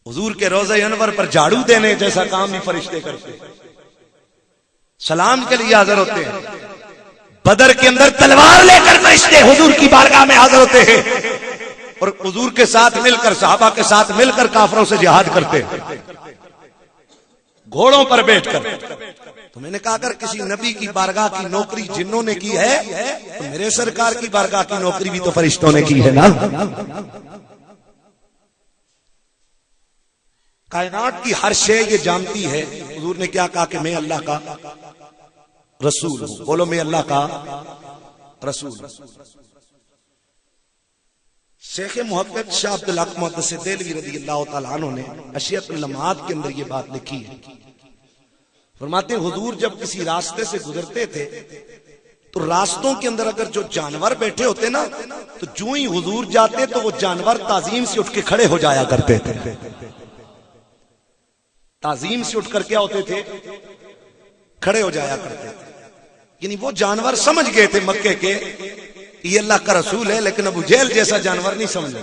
حضور کے روضہ انور پر جھاڑو دینے جیسا کام بھی فرشتے کرتے، سلام کے لیے حاضر ہوتے ہیں۔ بدر کے اندر تلوار لے کر فرشتے حضور کی بارگاہ میں حاضر ہوتے ہیں اور حضور کے ساتھ مل کر، صحابہ کے ساتھ مل کر کافروں سے جہاد کرتے ہیں، گھوڑوں پر بیٹھ کر۔ تو میں نے کہا اگر کسی نبی کی بارگاہ کی نوکری جنوں نے کی ہے تو میرے سرکار کی بارگاہ کی نوکری بھی تو فرشتوں نے کی ہے نا۔ کائنات کی ہر شے یہ جانتی ہے حضور نے کیا کہا کہ میں اللہ کا رسول ہوں، بولو میں اللہ کا رسول ہوں۔ شیخ محقق شاہ عبدالحق محدث دہلوی رضی اللہ تعالیٰ عنہ نے اشیاء اللمعات کے اندر یہ بات لکھی ہے، فرماتے ہیں حضور جب کسی راستے سے گزرتے تھے تو راستوں کے اندر اگر جو جانور بیٹھے ہوتے نا تو جو ہی حضور جاتے تو وہ جانور تعظیم سے اٹھ کے کھڑے ہو جایا کرتے تھے، تعظیم سے اٹھ کر کیا ہوتے تھے، کھڑے ہو جایا کرتے تھے۔ یعنی وہ جانور سمجھ گئے تھے مکے کے یہ اللہ کا رسول ہے، لیکن ابو جہل جیسا جانور نہیں سمجھے۔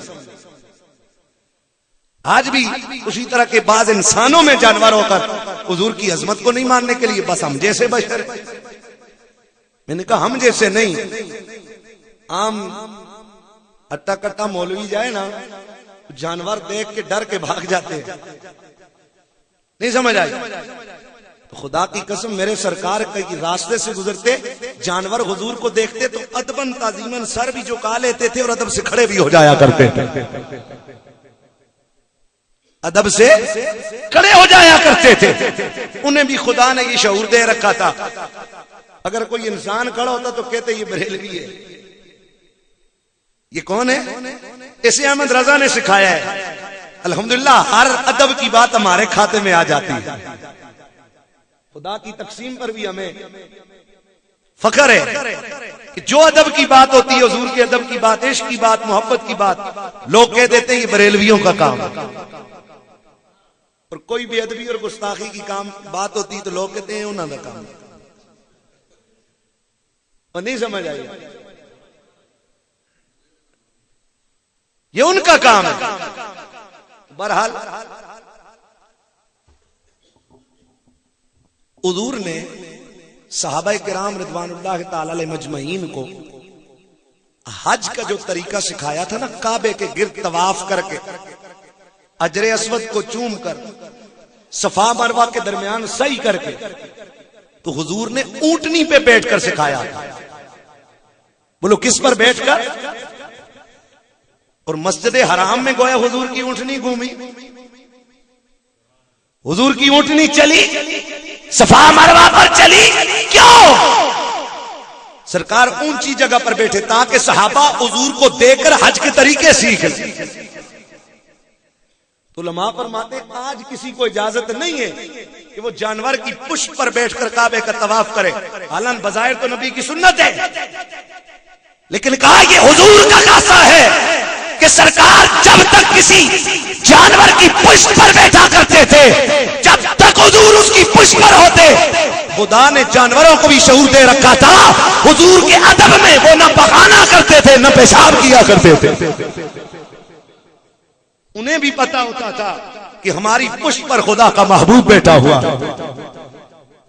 آج بھی اسی طرح کے بعض انسانوں میں جانور ہو کر حضور کی عظمت کو نہیں ماننے کے لیے بس ہم جیسے بشر۔ میں نے کہا ہم جیسے نہیں، عام اٹا کٹا مولوی جائے نا جانور دیکھ کے ڈر کے بھاگ جاتے ہیں، نہیں سمجھ آئی؟ خدا کی قسم میرے سرکار کے راستے سے گزرتے جانور حضور کو دیکھتے تو ادباً تعظیماً سر بھی جھکا لیتے تھے اور ادب سے کھڑے بھی ہو جایا کرتے تھے، ادب سے کھڑے ہو جایا کرتے تھے۔ انہیں بھی خدا نے یہ شعور دے رکھا تھا، اگر کوئی انسان کھڑا ہوتا تو کہتے یہ بریلوی ہے، یہ کون ہے؟ اسے احمد رضا نے سکھایا ہے۔ الحمدللہ ہر ادب کی بات ہمارے کھاتے میں آ جاتی ہے، خدا کی تقسیم پر بھی ہمیں فخر ہے کہ جو ادب کی بات ہوتی ہے، حضور کے ادب کی بات، عشق کی بات، محبت کی بات، لوگ کہہ دیتے ہیں یہ بریلویوں کا کام ہے، اور کوئی بھی ادبی اور گستاخی کی بات ہوتی تو لوگ کہتے ہیں انہوں نے کام ہے، اور نہیں سمجھ آئی، یہ ان کا کام ہے۔ بہرحال حضور نے صحابہ کرام رضوان اللہ تعالی علیہ مجمعین کو حج کا جو طریقہ سکھایا تھا نا، کعبے کے گرد طواف کر کے، حجر اسود کو چوم کر، صفا مروہ کے درمیان سعی کر کے، تو حضور نے اونٹنی پہ بیٹھ کر سکھایا تھا۔ بولو کس پر بیٹھ کر؟ اور مسجد حرام میں گویا حضور کی اونٹنی گھومی، حضور کی اونٹنی چلی، صفا مروہ پر چلی، کیوں؟ سرکار اونچی جگہ پر بیٹھے تاکہ صحابہ حضور کو دیکھ کر حج کے طریقے سیکھ لیں۔ تو علماء فرماتے ہیں آج کسی کو اجازت نہیں ہے کہ وہ جانور کی پشت پر بیٹھ کر کعبے کا طواف کرے، حالانکہ بظاہر تو نبی کی سنت ہے، لیکن کہا یہ حضور کا خاصہ ہے کہ سرکار جب تک کسی جانور کی پشت پر بیٹھا کرتے تھے، جب تک حضور اس کی پشت پر ہوتے، خدا نے جانوروں کو بھی شعور دے رکھا تھا، حضور کے ادب میں وہ نہ بغانا کرتے تھے نہ پیشاب کیا کرتے تھے۔ انہیں بھی پتا ہوتا تھا کہ ہماری پشت پر خدا کا محبوب بیٹھا ہوا،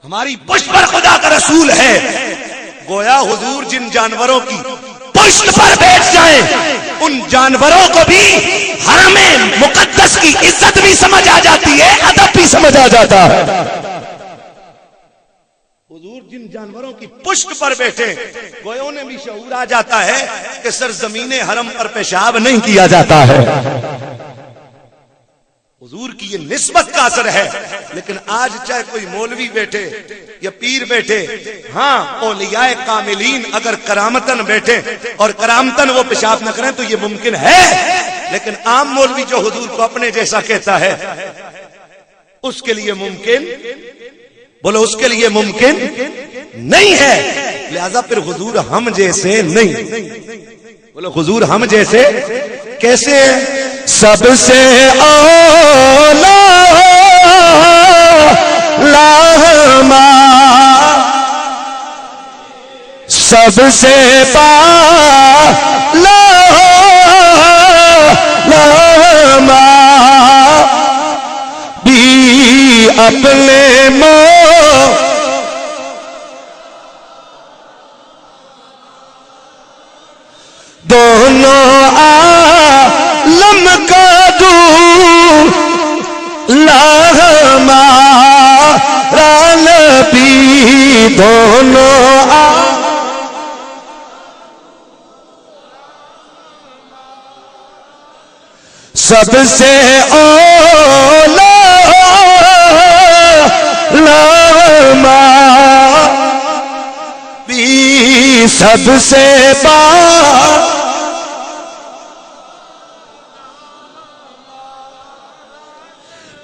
ہماری پشت پر خدا کا رسول ہے۔ گویا حضور جن جانوروں کی پشت پر بیٹھ جائیں ان جانوروں کو بھی حرم مقدس کی عزت بھی سمجھ آ جاتی ہے، ادب بھی سمجھ آ جاتا ہے۔ حضور جن جانوروں کی پشت پر بیٹھے گویا انہیں بھی شعور آ جاتا ہے کہ سرزمین حرم پر پیشاب نہیں کیا جاتا ہے۔ حضور کی یہ نسبت کا اثر ہے، لیکن آج چاہے کوئی مولوی بیٹھے یا پیر بیٹھے، ہاں اولیاء کاملین اگر کرامتن بیٹھے اور کرامتن وہ پیشاب نہ کریں تو یہ ممکن ہے، لیکن عام مولوی جو حضور کو اپنے جیسا کہتا ہے اس کے لیے ممکن، بولو اس کے لیے ممکن نہیں ہے، لہذا پھر حضور ہم جیسے نہیں، بولو حضور ہم جیسے کیسے ہیں؟ سب سے اولا لاما، سب سے بالا لاما، اپنے دونوں عالم کا دولا ہمارا نبی دونوں سب سے اولا بھی سب سے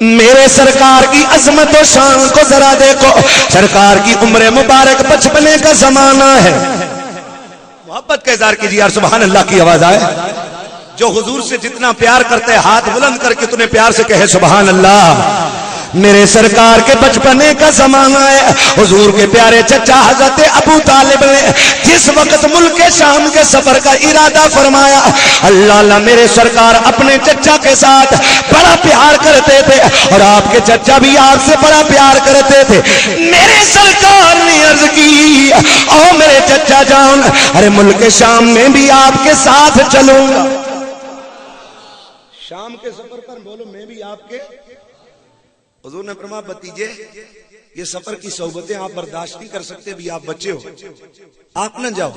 میرے سرکار کی عظمت و شان کو ذرا دیکھو. سرکار کی عمر مبارک 55 کا زمانہ ہے. محبت کا اظہار کیجیے یار سبحان اللہ کی آواز آئے. جو حضور سے جتنا پیار کرتے ہاتھ بلند کر کے تمہیں پیار سے کہے سبحان اللہ. میرے سرکار کے 55 کا زمانہ ہے. حضور کے پیارے چچا حضرت ابو طالب نے جس وقت ملک شام کے سفر کا ارادہ فرمایا, اللہ میرے سرکار اپنے چچا کے ساتھ بڑا پیار کرتے تھے اور آپ کے چچا بھی آپ سے بڑا پیار کرتے تھے. میرے سرکار نے عرض کی او میرے چچا جان, ارے ملک شام میں بھی آپ کے ساتھ چلوں گا. شام کے سفر پر بولو میں بھی آپ کے. حضور نے فرمایا بتیجے یہ سفر کی صحبتیں آپ برداشت نہیں کر سکتے, بھی آپ بچے ہو, آپ نہ جاؤ.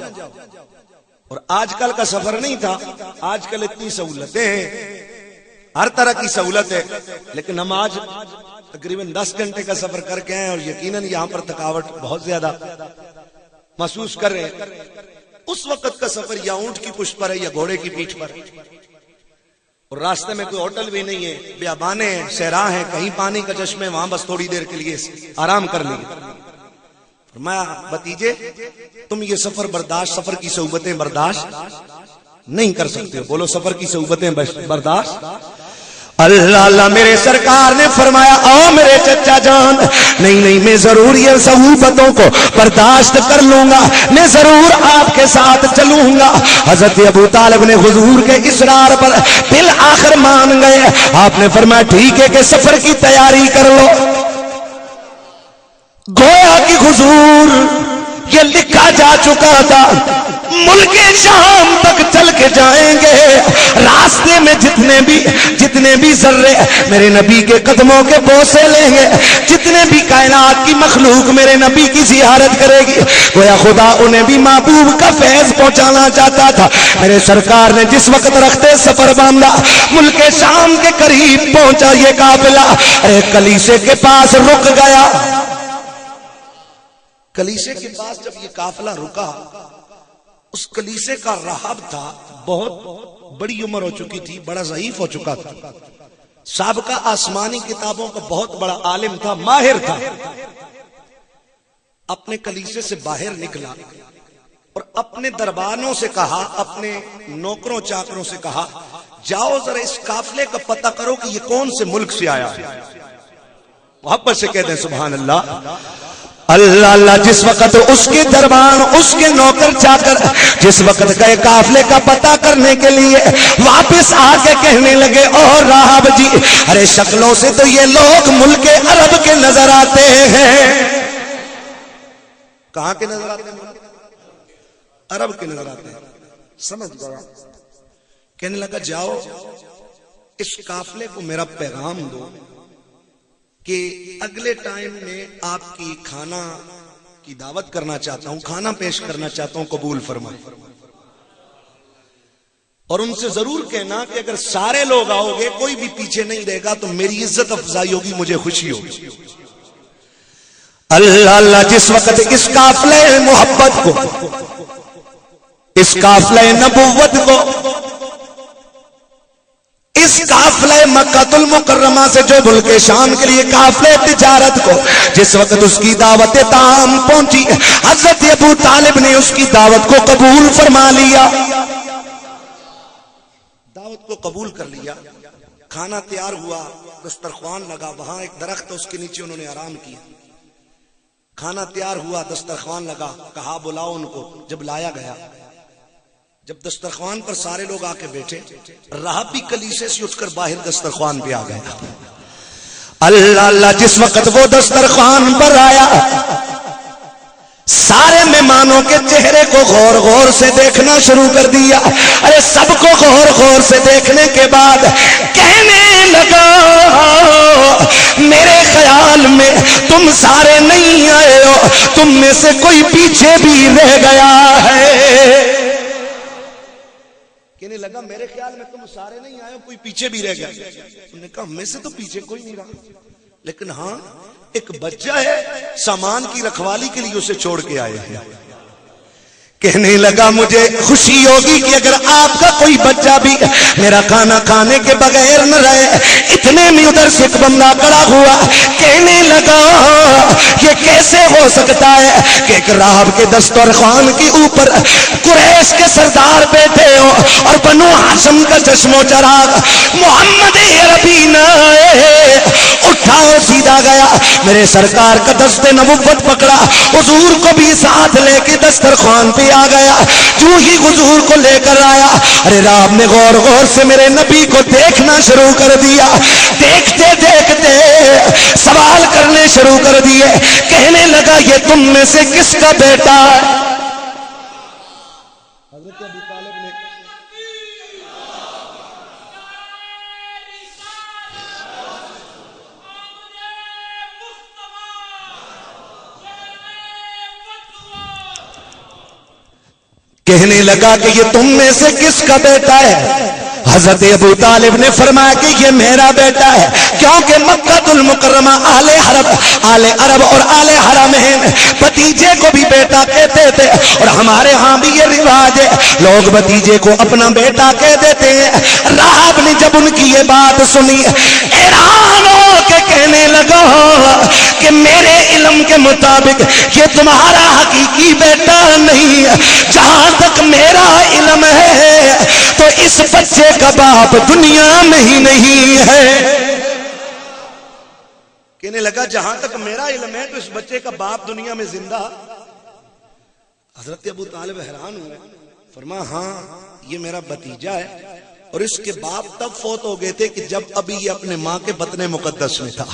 اور آج کل کا سفر نہیں تھا, آج کل اتنی سہولتیں ہیں, ہر طرح کی سہولت ہے, لیکن ہم آج تقریباً 10 گھنٹے کا سفر کر کے ہیں اور یقیناً یہاں پر تھکاوٹ بہت زیادہ محسوس کر رہے ہیں. اس وقت کا سفر یا اونٹ کی پشت پر ہے یا گھوڑے کی پیٹھ پر, اور راستے میں کوئی ہوٹل بھی نہیں ہے, بیابانے ہیں, صحرا ہیں, کہیں پانی کا چشمے, وہاں بس تھوڑی دیر کے لیے آرام کر لیں. فرمایا بتیجے تم یہ سفر سفر کی صحبتیں برداشت نہیں کر سکتے ہو. بولو سفر کی صحبتیں برداشت. اللہ میرے سرکار نے فرمایا او میرے چچا جان, نہیں میں ضرور یہ صحبتوں کو برداشت کر لوں گا, میں ضرور آپ کے ساتھ چلوں گا. حضرت ابو طالب نے حضور کے اصرار پر بالآخر مان گئے. آپ نے فرمایا ٹھیک ہے کہ سفر کی تیاری کر لو. گویا کہ حضور یہ لکھا جا چکا تھا ملک شام تک چل کے جائیں گے, راستے میں جتنے بھی ذرے میرے نبی کے قدموں کے بوسے لیں گے, جتنے بھی کائنات کی مخلوق میرے نبی کی زیارت کرے گی, گویا خدا انہیں بھی محبوب کا فیض پہنچانا چاہتا تھا. میرے سرکار نے جس وقت رکھتے سفر باندھا, ملک شام کے قریب پہنچا یہ قافلہ, ایک کلیسے کے پاس رک گیا. کلیسے کے پاس جب یہ قافلہ رکا, اس کلیسے کا راہب تھا, بہت بڑی عمر ہو چکی تھی, بڑا ضعیف ہو چکا تھا, سابقہ آسمانی کتابوں کا بہت بڑا عالم تھا, ماہر تھا. اپنے کلیسے سے باہر نکلا اور اپنے دربانوں سے کہا, اپنے نوکروں چاکروں سے کہا, جاؤ ذرا اس قافلے کا پتہ کرو کہ یہ کون سے ملک سے آیا ہے. محبت سے کہتے ہیں سبحان اللہ. اللہ جس وقت اس کے دربان, اس کے نوکر چاکر جس وقت گئے قافلے کا پتہ کرنے کے لیے, واپس آ کے کہنے لگے اور راہب جی ارے شکلوں سے تو یہ لوگ ملک عرب کے نظر آتے ہیں. کہاں کے نظر آتے ہیں؟ عرب کے نظر آتے ہیں. سمجھ گیا. کہنے لگا جاؤ اس قافلے کو میرا پیغام دو کہ اگلے ٹائم میں آپ کی کھانا کی دعوت کرنا چاہتا ہوں, کھانا پیش کرنا چاہتا ہوں, قبول فرمائے. اور ان سے ضرور کہنا کہ اگر سارے لوگ آؤ گے, کوئی بھی پیچھے نہیں رہے گا, تو میری عزت افزائی ہوگی, مجھے خوشی ہوگی. اللہ جس وقت اس قافلے محبت کو, اس قافلے نبوت کو, اس قافلے مکہ المکرمہ سے جو ملک شام کے لیے قافلے تجارت کو جس وقت اس کی دعوت تام پہنچی, حضرت ابو طالب نے اس کی دعوت کو قبول فرما لیا, دعوت کو قبول کر لیا. کھانا تیار ہوا, دسترخوان لگا, وہاں ایک درخت ہے اس کے نیچے انہوں نے آرام کیا. کھانا تیار ہوا, دسترخوان لگا, کہا بلاؤ ان کو. جب لایا گیا, جب دسترخوان پر سارے لوگ آ کے بیٹھے, راہب بھی کلیسے سے اٹھ کر باہر دسترخوان پہ آ گیا. اللہ اللہ جس وقت وہ دسترخوان پر آیا سارے مہمانوں کے چہرے کو غور غور سے دیکھنا شروع کر دیا. ارے سب کو غور غور سے دیکھنے کے بعد کہنے لگا میرے خیال میں تم سارے نہیں آئے ہو, تم میں سے کوئی پیچھے بھی رہ گیا ہے. کہنے لگا میرے خیال میں تم سارے نہیں آئے ہو, کوئی پیچھے بھی رہ گیا. انہوں نے کہا ہمیں سے تو پیچھے کوئی نہیں رہا, لیکن ہاں ایک بچہ ہے سامان کی رکھوالی کے لیے اسے چھوڑ کے آئے ہیں. کہنے لگا مجھے خوشی ہوگی کہ اگر آپ کا کوئی بچہ بھی میرا کھانا کھانے کے بغیر نہ رہے. اتنے میں ادھر سے ایک بندہ کھڑا ہوا, کہنے لگا یہ کیسے ہو سکتا ہے کہ ایک راہب کے دسترخوان کے اوپر قریش کے سردار بیٹھے ہو اور بنو ہاشم کا چشم و چراغ محمد عربی نہ اٹھا اور سیدھا گیا, میرے سرکار کا دست نبوت پکڑا, حضور کو بھی ساتھ لے کے دسترخوان پہ آ گیا. جو ہی حضور کو لے کر آیا, ارے راہب نے غور غور سے میرے نبی کو دیکھنا شروع کر دیا. دیکھتے دیکھتے سوال کرنے شروع کر دیے. کہنے لگا یہ تم میں سے کس کا بیٹا ہے؟ حضرت ابو طالب نے کہنے لگا کہ یہ تم میں سے کس کا بیٹا ہے؟ حضرت ابو طالب نے فرمایا کہ یہ میرا بیٹا ہے, کیونکہ مکہ المکرمہ آل عرب اور آل حرمین بھتیجے کو بھی بیٹا کہتے تھے, اور ہمارے ہاں بھی یہ رواج ہے لوگ بھتیجے کو اپنا بیٹا کہہ دیتے ہیں. راہب نے جب ان کی یہ بات سنی حیران ہو کے کہنے لگا کہ میرے علم کے مطابق یہ تمہارا حقیقی بیٹا نہیں ہے. جہاں تک میرا علم ہے تو اس بچے کا باپ دنیا میں ہی نہیں ہے. کہنے لگا جہاں تک میرا علم ہے تو اس بچے کا باپ دنیا میں زندہ. حضرت ابو طالب حیران ہوئے, فرمایا ہاں یہ میرا بھتیجا ہے, اور اس کے باپ تب فوت ہو گئے تھے کہ جب ابھی یہ اپنے ماں کے بطن مقدس میں تھا.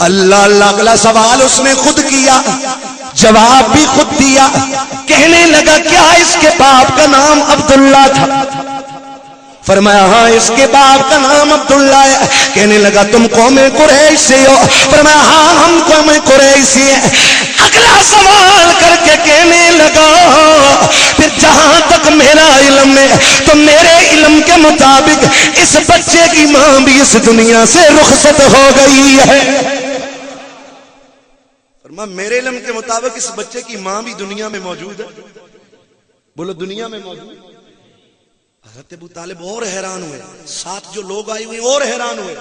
اللہ اللہ, اگلا سوال اس نے خود کیا, جواب بھی خود دیا. کہنے لگا کیا اس کے باپ کا نام عبداللہ تھا؟ فرمایا ہاں اس کے باپ کا نام عبداللہ ہے. کہنے لگا تم قوم قریش سے ہو؟ فرمایا ہاں ہم قوم قریش سے ہیں. اگلا سوال کر کے کہنے لگا پھر جہاں تک میرا علم ہے تو میرے علم کے مطابق اس بچے کی ماں بھی اس دنیا سے رخصت ہو گئی ہے. فرمایا میرے علم کے مطابق اس بچے کی ماں بھی دنیا میں موجود ہے. بولو دنیا میں موجود. حضرت ابو طالب اور حیران ہوئے, ساتھ جو لوگ آئے ہوئے اور حیران ہوئے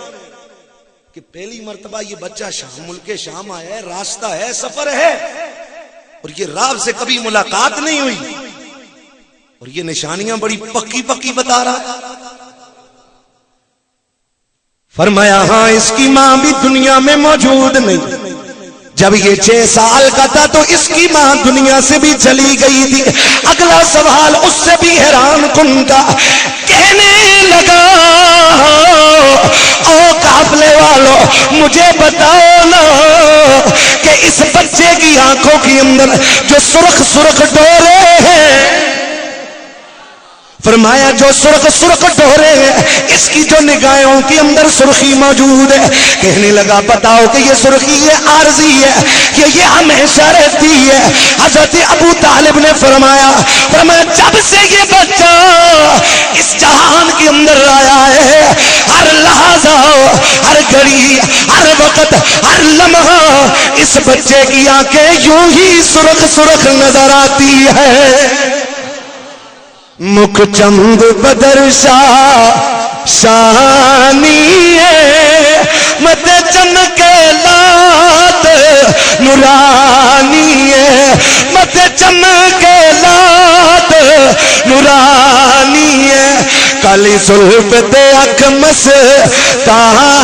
کہ پہلی مرتبہ یہ بچہ ملک شام آیا ہے, راستہ ہے, سفر ہے, اور یہ راہب سے کبھی ملاقات نہیں ہوئی, اور یہ نشانیاں بڑی پکی پکی بتا رہا. فرمایا ہاں اس کی ماں بھی دنیا میں موجود نہیں. جب یہ 6 سال کا تھا تو اس کی ماں دنیا سے بھی چلی گئی تھی. اگلا سوال اس سے بھی حیران کن تھا. کہنے لگا او قافلے والوں مجھے بتاؤ نا کہ اس بچے کی آنکھوں کے اندر جو سرخ سرخ ڈورے ہیں, فرمایا جو سرخ سرخ ڈورے ہیں اس کی جو نگاہوں کے اندر سرخی موجود ہے. کہنے لگا بتاؤ کہ یہ سرخی یہ عارضی ہے کہ یہ ہمیشہ رہتی ہے؟ حضرت ابو طالب نے فرمایا جب سے یہ بچہ اس جہان کے اندر آیا ہے ہر لحظہ ہر گھڑی ہر وقت ہر لمحہ اس بچے کی آنکھیں یوں ہی سرخ سرخ نظر آتی ہے. مکھ چند بدر شانی مت چمکے لات نورانی مت چمکے لات نورانی کالی زلف تے اکھ مستانی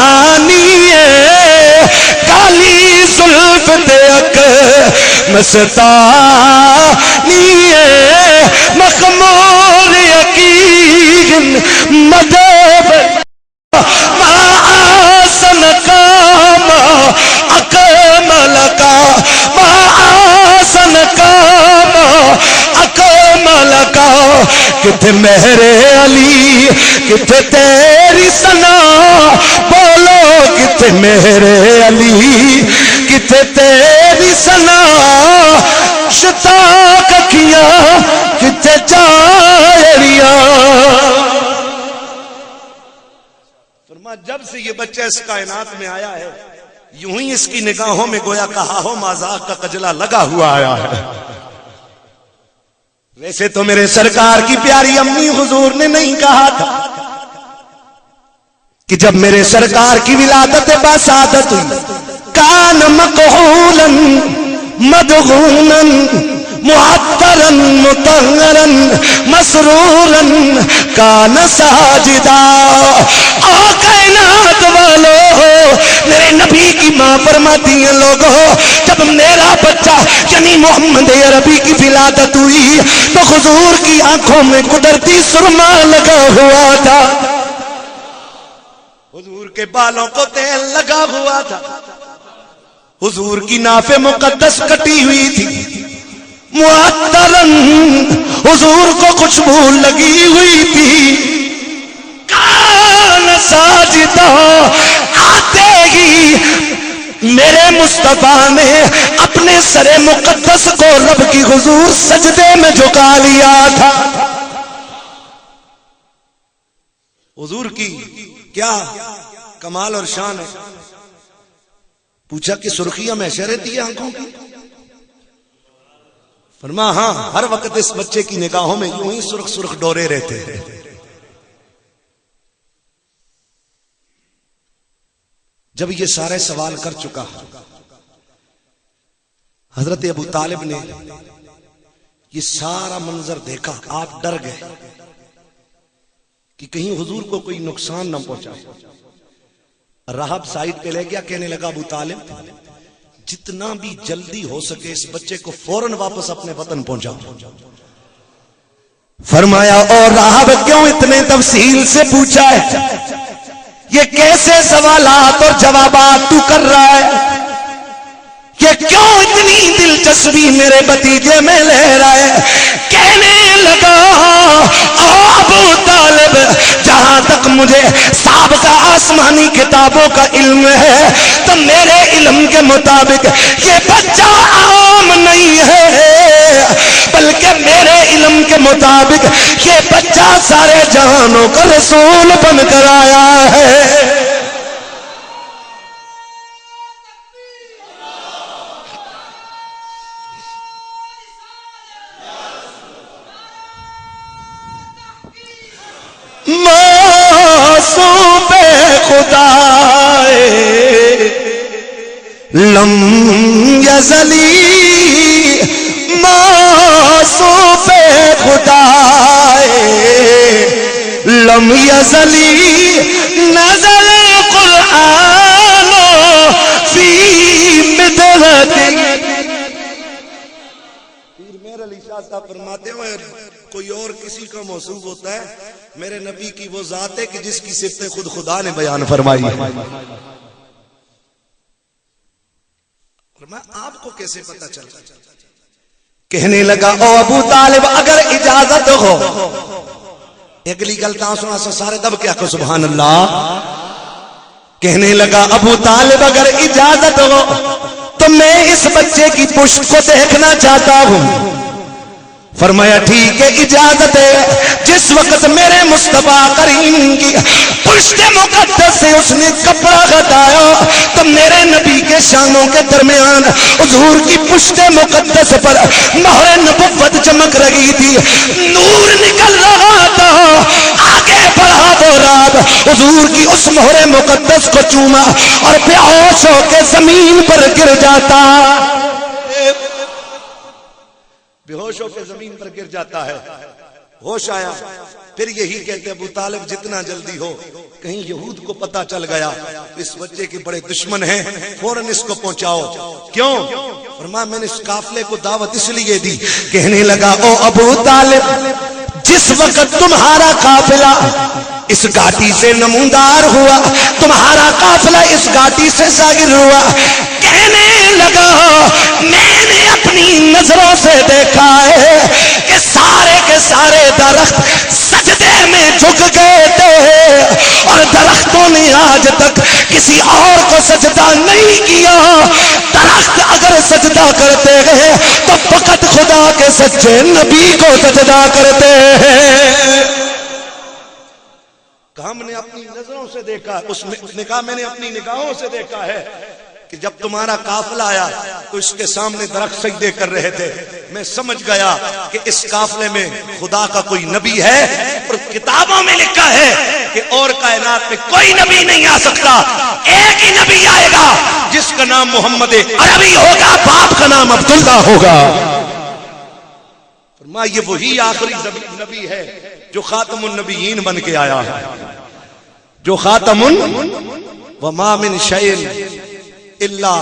کالی زلف تے اکھ مستانی مخمور یقین مدب ما آسن کا کتھے میرے علی کتھے تیری ثنا بولو کتھے میرے علی کتھے تیری ثنا شتا ککھیاں کتھے چاریاں فرما جب سے یہ بچہ اس کائنات میں آیا ہے یوں ہی اس کی نگاہوں میں گویا کہا ہو مذاق کا کجلا لگا ہوا آیا ہے ویسے تو میرے سرکار کی پیاری امی حضور نے نہیں کہا تھا کہ جب میرے سرکار کی ولادت باسعادت ہوئی کان مقہولا مدغونا معطرا مطہرا مسرورا کان ساجدا آ کائنات والو میرے نبی کی ماں فرماتی ہیں لوگوں جب میرا بچہ یعنی محمد عربی کی ولادت ہوئی تو حضور کی آنکھوں میں قدرتی سرما لگا ہوا تھا حضور کے بالوں کو تیل لگا ہوا تھا حضور کی ناف مقدس کٹی ہوئی تھی معطرن حضور کو خوشبو لگی ہوئی تھی کان ساجدہ آتے ہی میرے مصطفیٰ نے اپنے سر مقدس کو رب کی حضور سجدے میں جھکا لیا تھا حضور کی کیا کمال اور شان ہے پوچھا کہ سرخیاں میں رہتی ہے آنکھوں کی فرما ہاں ہر وقت اس بچے کی نگاہوں میں یوں ہی سرخ سرخ ڈورے رہتے ہیں جب یہ سارے سوال کر چکا حضرت ابو طالب نے یہ سارا منظر دیکھا آپ ڈر گئے کہ کہیں حضور کو کوئی نقصان نہ پہنچائے راہب سائیڈ پہ لے گیا کہنے لگا ابو طالب جتنا بھی جلدی ہو سکے اس بچے کو فوراً واپس اپنے وطن پہنچاؤ فرمایا اور راہب کیوں اتنے تفصیل سے پوچھا ہے یہ کیسے سوالات اور جوابات تو کر رہا ہے یہ کیوں اتنی دلچسپی میرے بھتیجے میں لے رہا ہے کہنے لگا ابو طالب جہاں تک مجھے سابقہ آسمانی کتابوں کا علم ہے تو میرے علم کے مطابق یہ بچہ عام نہیں ہے بلکہ میرے علم کے مطابق یہ بچہ سارے جہانوں کا رسول بن کر آیا ہے معصوم خدا لم یزلی معصوم خدا لم یزلی نزل قرآن فی مدرت پیر میر علی شاہ صاحب فرماتے ہوئے کوئی اور کسی کا موصوف ہوتا ہے میرے نبی کی وہ ذات ہے کہ جس کی صفتیں خود خدا نے بیان فرمائی ہے آپ کو کیسے پتا چلا کہنے لگا او ابو طالب اگر اجازت ہو اگلی گلتا سنا سارے دب کیا کہ سبحان اللہ کہنے لگا ابو طالب اگر اجازت ہو تو میں اس بچے کی پشت کو دیکھنا چاہتا ہوں فرمایا ٹھیک ہے اجازت ہے جس وقت میرے مصطفیٰ کریم کی پشت مقدس سے اس نے کپڑا ہٹایا تو میرے نبی کے شانوں کے درمیان حضور کی پشت مقدس پر مہر نبوت چمک رہی تھی نور نکل رہا تھا آگے بڑھا وہ رات حضور کی اس مہر مقدس کو چوما اور بے ہوش ہو کے زمین پر گر جاتا بے ہوش ہو کے زمین پر گر جاتا ہے ہوش آیا پھر یہی کہتے ابو طالب جتنا جلدی ہو کہیں یہود کو پتا چل گیا اس بچے کے بڑے دشمن ہیں فوراً اس کو پہنچاؤ کیوں فرمایا میں نے اس قافلے کو دعوت اس لیے دی کہنے لگا او ابو طالب جس وقت تمہارا قافلہ اس گھاٹی سے نمودار ہوا تمہارا قافلہ اس گھاٹی سے ظاہر ہوا کہنے لگا میں نے اپنی نظروں سے دیکھا ہے کہ سارے کے سارے درخت سجدے میں جھک گئے تھے اور درختوں نے آج تک کسی اور کو سجدہ نہیں کیا. درخت اگر سجدہ کرتے ہیں تو فقط خدا کے سچے نبی کو سجدہ کرتے ہیں. ہم نے اپنی نظروں سے دیکھا, اس نے کہا میں نے اپنی نگاہوں سے دیکھا ہے کہ جب تمہارا قافلہ آیا تو اس کے سامنے درخت سجدے کر رہے تھے. میں سمجھ گیا کہ اس قافلے میں خدا کا کوئی نبی ہے, اور کتابوں میں لکھا ہے کہ اور کائنات میں کوئی نبی نہیں آ سکتا, ایک ہی نبی آئے گا جس کا نام محمد عربی ہوگا, باپ کا نام عبداللہ ہوگا. فرمایا یہ وہی آخری نبی ہے جو خاتم النبیین بن کے آیا ہے, جو خاتم وما من شیء الا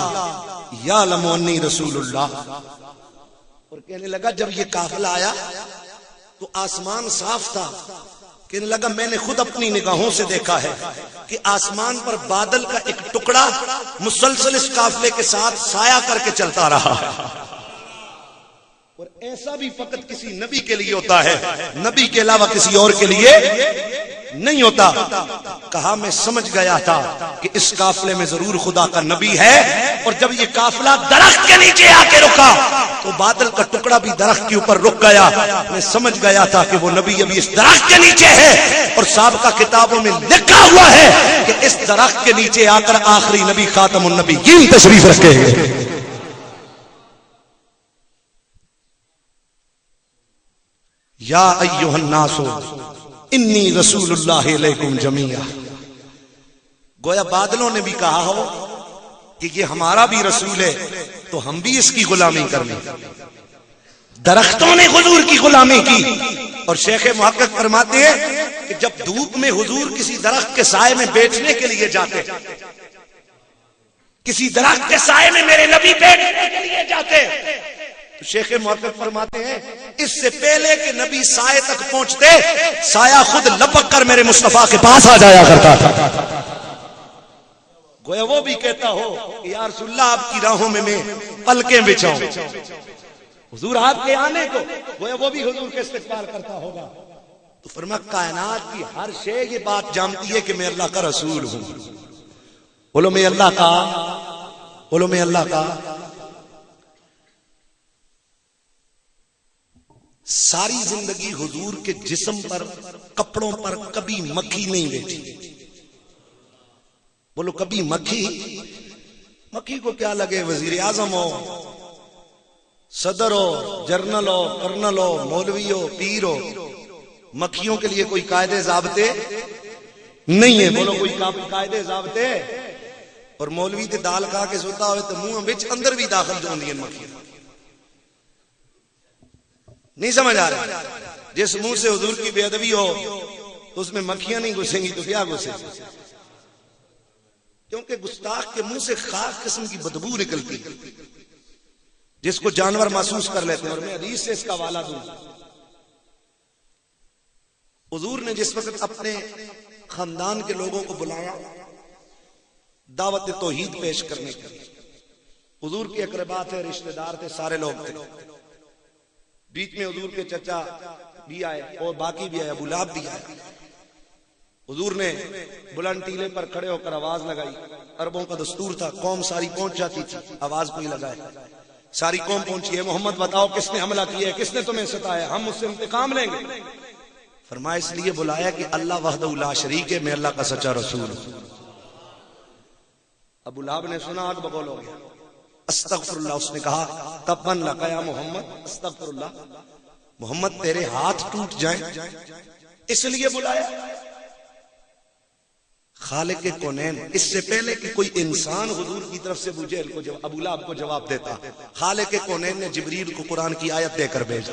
یعلم انی رسول اللہ. اور کہنے لگا جب یہ قافلہ آیا تو آسمان صاف تھا. کہنے لگا میں نے خود اپنی نگاہوں سے دیکھا ہے کہ آسمان پر بادل کا ایک ٹکڑا مسلسل اس قافلے کے ساتھ سایہ کر کے چلتا رہا. اور ایسا بھی فقط کسی نبی کے لیے ہوتا ہے, نبی کے علاوہ کسی اور کے لیے نہیں ہوتا. کہا میں سمجھ گیا تھا کہ اس قافلے میں ضرور خدا کا نبی ہے, اور جب یہ قافلہ درخت کے نیچے آ کے رکا تو بادل کا ٹکڑا بھی درخت کے اوپر رک گیا. میں سمجھ گیا تھا کہ وہ نبی ابھی اس درخت کے نیچے ہے, اور سابقہ کتابوں میں لکھا ہوا ہے کہ اس درخت کے نیچے آ کر آخری نبی خاتم النبیین تشریف رکھے گے. یا ایھا الناس انی رسول اللہ علیکم جمیعا. گویا بادلوں نے بھی کہا ہو کہ یہ ہمارا بھی رسول ہے تو ہم بھی اس کی غلامی کر لیں. درختوں نے حضور کی غلامی کی, اور شیخ محقق فرماتے ہیں کہ جب دھوپ میں حضور کسی درخت کے سائے میں بیٹھنے کے لیے جاتے, کسی درخت کے سائے میں میرے نبی بیٹھنے کے لیے جاتے, شیخ محقق فرماتے ہیں اس سے پہلے کہ نبی سائے تک پہنچتے سایہ خود لپک کر میرے مصطفیٰ کے پاس آ جایا کرتا تھا. گویا وہ بھی کہتا ہو کہ یا رسول اللہ آپ کی راہوں میں میں پلکیں بچھاؤں. حضور آپ کے آنے کو گویا وہ بھی حضور کے استقبال کرتا ہوگا. تو فرمایا کائنات کی ہر شے یہ بات جانتی ہے کہ میں اللہ کا رسول ہوں. بولو میں اللہ کا, بولو میں اللہ کا. ساری زندگی حضور کے جسم پر, کپڑوں پر کبھی مکھی نہیں بیٹھی. بولو کبھی مکھی, مکھی کو کیا لگے وزیر اعظم ہو, صدر ہو, جنرل ہو, کرنل ہو, مولوی ہو, پیر ہو, مکھیوں کے لیے کوئی قاعدے ضابطے نہیں ہے. بولو کوئی قاعدے ضابطے. اور مولوی تے دال کھا کے سوتا ہوئے تو منہ وچ اندر بھی داخل جو ہوندی ہیں مکھیاں. نہیں سمجھ آ رہا, جس منہ سے حضور کی بے ادبی ہو تو اس میں مکھیاں نہیں گھسیں گی تو کیا گھسے گی, کیونکہ گستاخ کے منہ سے خاص قسم کی بدبو نکلتی ہے جس کو جانور محسوس کر لیتے ہیں. اور میں حدیث سے اس کا حوالہ دوں. حضور نے جس وقت اپنے خاندان کے لوگوں کو بلایا دعوت توحید پیش کرنے کے, حضور کے اقربا تھے, رشتہ دار تھے, سارے لوگ تھے. بیچ میں حضور کے چچا بھی آئے اور باقی بھی آئے, ابو لہب بھی آئے. حضور نے بلند ٹیلے پر کھڑے ہو کر آواز لگائی. عربوں کا دستور تھا, قوم ساری پہنچ جاتی تھی, آواز کوئی لگائے, ساری قوم پہنچی ہے. محمد بتاؤ کس نے حملہ کیا ہے, کس نے تمہیں ستایا, ہم اس سے انتقام لیں گے. فرمایا اس لیے بلایا کہ اللہ وحدہ لا شریک ہے, میں اللہ کا سچا رسول ہوں. ابو لہب نے سنا آگ بگول ہو گیا. استغفر اللہ, اس نے کہا تبن لک یا محمد, استغفر اللہ, محمد تیرے ہاتھ ٹوٹ جائیں, اس لیے بلایا. خالق کونین, اس سے پہلے کہ کوئی انسان حضور کی طرف سے ابو جہل کو ابو لہب کو جواب دیتا, خالق کونین نے جبریل کو قرآن کی آیت دے کر بھیجا.